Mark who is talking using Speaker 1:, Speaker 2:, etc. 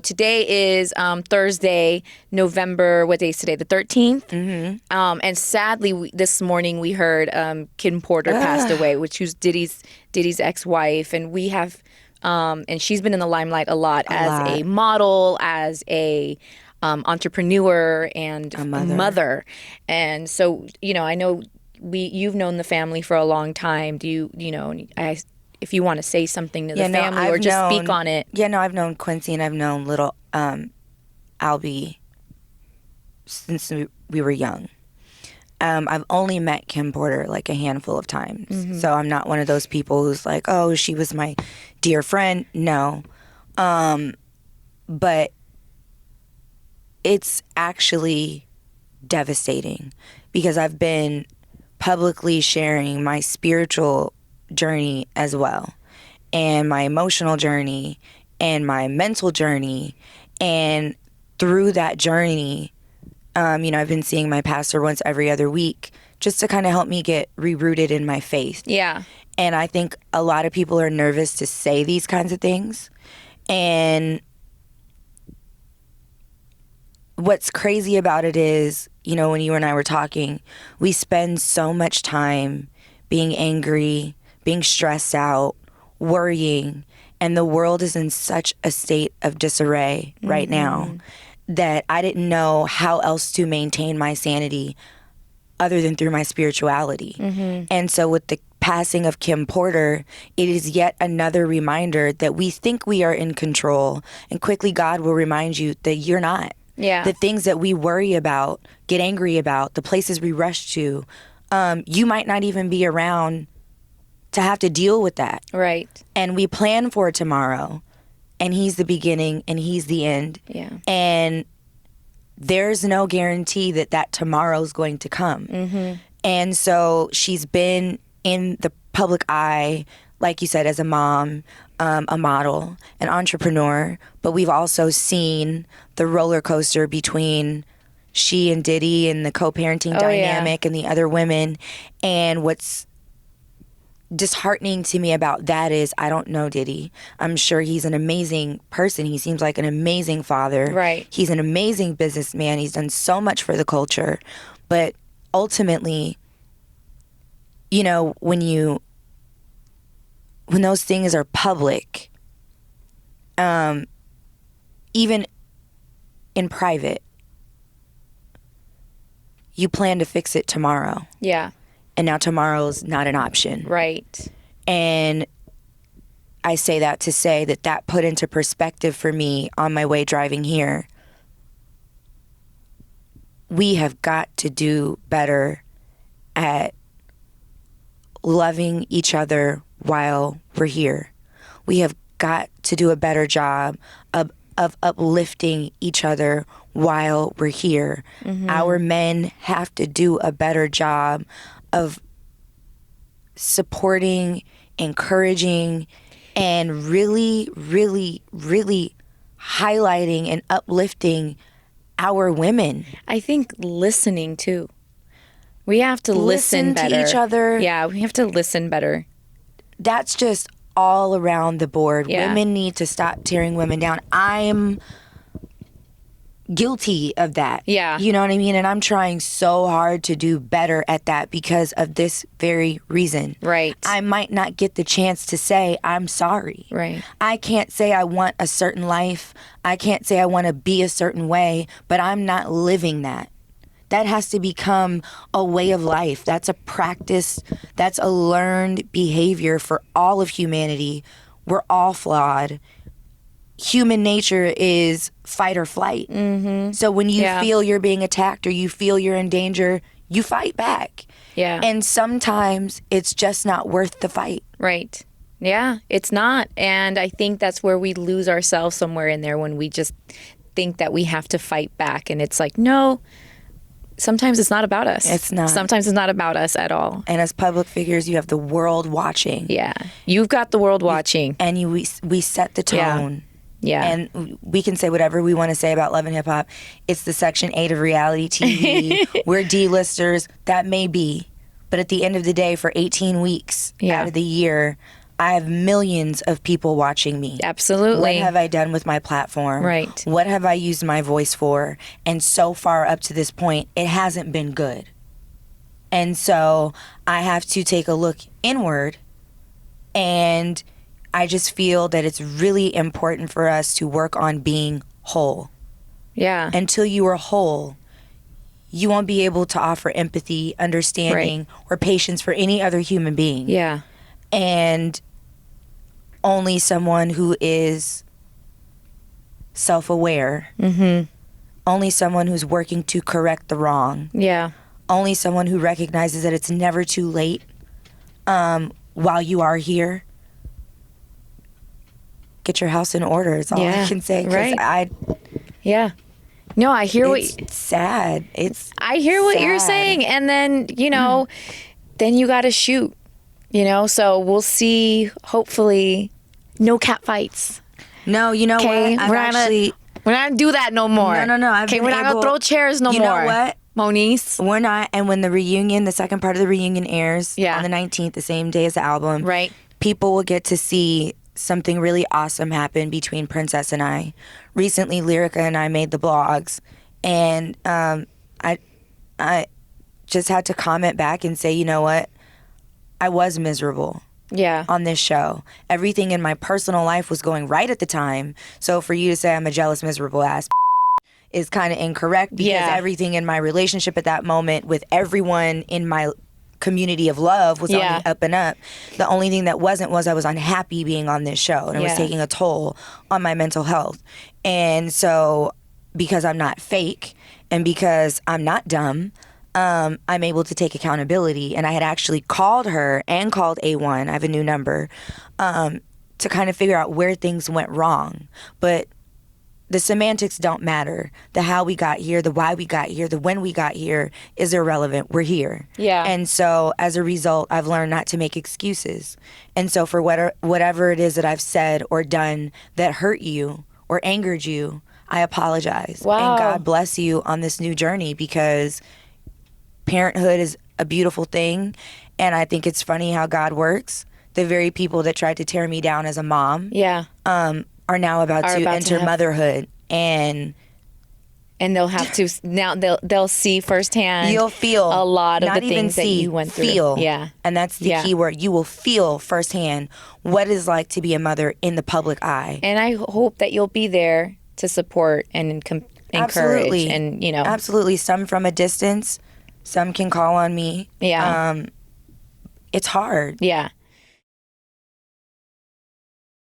Speaker 1: today is Thursday, November, what day is today? The 13th? Mm-hmm. And sadly, this morning we heard Kim Porter passed away, which was Diddy's ex-wife. And we have, and she's been in the limelight a lot a model, as a entrepreneur, and a mother. And so, I know you've known the family for a long time. Do if you want to say something to the family or just speak on it.
Speaker 2: Yeah, no, I've known Quincy and I've known little Albie since we were young. I've only met Kim Porter like a handful of times. Mm-hmm. So I'm not one of those people who's like, oh, she was my dear friend. No. But it's actually devastating because I've been publicly sharing my spiritual journey as well, and my emotional journey and my mental journey. And through that journey, I've been seeing my pastor once every other week just to kind of help me get rooted in my faith.
Speaker 1: Yeah.
Speaker 2: And I think a lot of people are nervous to say these kinds of things. And what's crazy about it is, when you and I were talking, we spend so much time being angry, being stressed out, worrying, and the world is in such a state of disarray right now that I didn't know how else to maintain my sanity other than through my spirituality. Mm-hmm. And so with the passing of Kim Porter, it is yet another reminder that we think we are in control, and quickly God will remind you that you're not.
Speaker 1: Yeah.
Speaker 2: The things that we worry about, get angry about, the places we rush to, you might not even be around to have to deal with that.
Speaker 1: Right.
Speaker 2: And we plan for tomorrow, and he's the beginning and he's the end.
Speaker 1: Yeah.
Speaker 2: And there's no guarantee that tomorrow's going to come. Mm-hmm. And so she's been in the public eye, like you said, as a mom, a model, an entrepreneur, but we've also seen the roller coaster between she and Diddy and the co-parenting dynamic and the other women. And what's disheartening to me about that is I don't know Diddy. I'm sure he's an amazing person. He seems like an amazing father.
Speaker 1: Right. He's
Speaker 2: an amazing businessman. He's done so much for the culture. But ultimately, when those things are public, even in private, you plan to fix it tomorrow.
Speaker 1: Yeah.
Speaker 2: And now tomorrow's not an option.
Speaker 1: Right.
Speaker 2: And I say that to say that put into perspective for me on my way driving here. We have got to do better at loving each other while we're here. We have got to do a better job of uplifting each other while we're here. Mm-hmm. Our men have to do a better job of supporting, encouraging, and really, really, really highlighting and uplifting our women.
Speaker 1: I think listening too. We have to listen better
Speaker 2: to each other.
Speaker 1: Yeah, we have to listen better.
Speaker 2: That's just all around the board.
Speaker 1: Yeah.
Speaker 2: Women need to stop tearing women down. I'm guilty of that.
Speaker 1: Yeah.
Speaker 2: You know what I mean? And I'm trying so hard to do better at that because of this very reason.
Speaker 1: Right.
Speaker 2: I might not get the chance to say I'm sorry.
Speaker 1: Right.
Speaker 2: I can't say I want a certain life. I can't say I want to be a certain way, but I'm not living that. That has to become a way of life. That's a practice. That's a learned behavior for all of humanity. We're all flawed. Human nature is fight or flight. Mm-hmm. So when you feel you're being attacked or you feel you're in danger, you fight back.
Speaker 1: Yeah.
Speaker 2: And sometimes it's just not worth the fight.
Speaker 1: Right. Yeah, it's not. And I think that's where we lose ourselves somewhere in there when we just think that we have to fight back. And it's like, no, sometimes it's not about us.
Speaker 2: It's not.
Speaker 1: Sometimes it's not about us at all.
Speaker 2: And as public figures, you have the world watching.
Speaker 1: Yeah. You've got the world watching.
Speaker 2: And we set the tone.
Speaker 1: Yeah.
Speaker 2: And we can say whatever we want to say about Love and Hip Hop. It's the Section 8 of reality TV. We're D-listers. That may be. But at the end of the day, for 18 weeks out of the year, I have millions of people watching me.
Speaker 1: Absolutely.
Speaker 2: What have I done with my platform?
Speaker 1: Right.
Speaker 2: What have I used my voice for? And so far up to this point, it hasn't been good. And so I have to take a look inward, and I just feel that it's really important for us to work on being whole.
Speaker 1: Yeah.
Speaker 2: Until you are whole, you won't be able to offer empathy, understanding, or patience for any other human being.
Speaker 1: Yeah.
Speaker 2: And only someone who is self-aware, only someone who's working to correct the wrong,
Speaker 1: Yeah.
Speaker 2: only someone who recognizes that it's never too late while you are here. Get your house in order is all I can say. 'Cause
Speaker 1: Right. Yeah. No, I hear
Speaker 2: it's sad.
Speaker 1: I hear what you're
Speaker 2: sad.
Speaker 1: saying. And then, then you got to shoot, so we'll see, hopefully, no cat fights.
Speaker 2: No, you know what?
Speaker 1: We're not going to do that no more.
Speaker 2: No.
Speaker 1: Okay, we're not going to throw chairs no more.
Speaker 2: You know what?
Speaker 1: Moniece.
Speaker 2: We're not. And when the second part of the reunion airs
Speaker 1: Yeah.
Speaker 2: on the 19th, the same day as the album,
Speaker 1: Right.
Speaker 2: people will get to see something really awesome happen between Princess and I. Recently, Lyrica and I made the blogs, and I just had to comment back and say, you know what? I was miserable.
Speaker 1: Yeah.
Speaker 2: On this show. Everything in my personal life was going right at the time. So for you to say I'm a jealous, miserable ass is kind of incorrect, because everything in my relationship at that moment with everyone in my community of love was only up and up. The only thing that wasn't was I was unhappy being on this show, and it was taking a toll on my mental health. And so because I'm not fake and because I'm not dumb, I'm able to take accountability. And I had actually called her and called A1, I have a new number, to kind of figure out where things went wrong. But the semantics don't matter. The how we got here, the why we got here, the when we got here is irrelevant. We're here.
Speaker 1: Yeah.
Speaker 2: And so as a result, I've learned not to make excuses. And so for whatever it is that I've said or done that hurt you or angered you, I apologize.
Speaker 1: Wow.
Speaker 2: And God bless you on this new journey, because parenthood is a beautiful thing. And I think it's funny how God works. The very people that tried to tear me down as a mom are now about to enter motherhood, and they'll have to now they'll see firsthand. You'll feel a lot of the things that you went through. Feel, and that's the key word. You will feel firsthand what it's like to be a mother in the public eye.
Speaker 1: And I hope that you'll be there to support and encourage, and
Speaker 2: absolutely. Some from a distance, some can call on me.
Speaker 1: Yeah,
Speaker 2: it's hard.
Speaker 1: Yeah.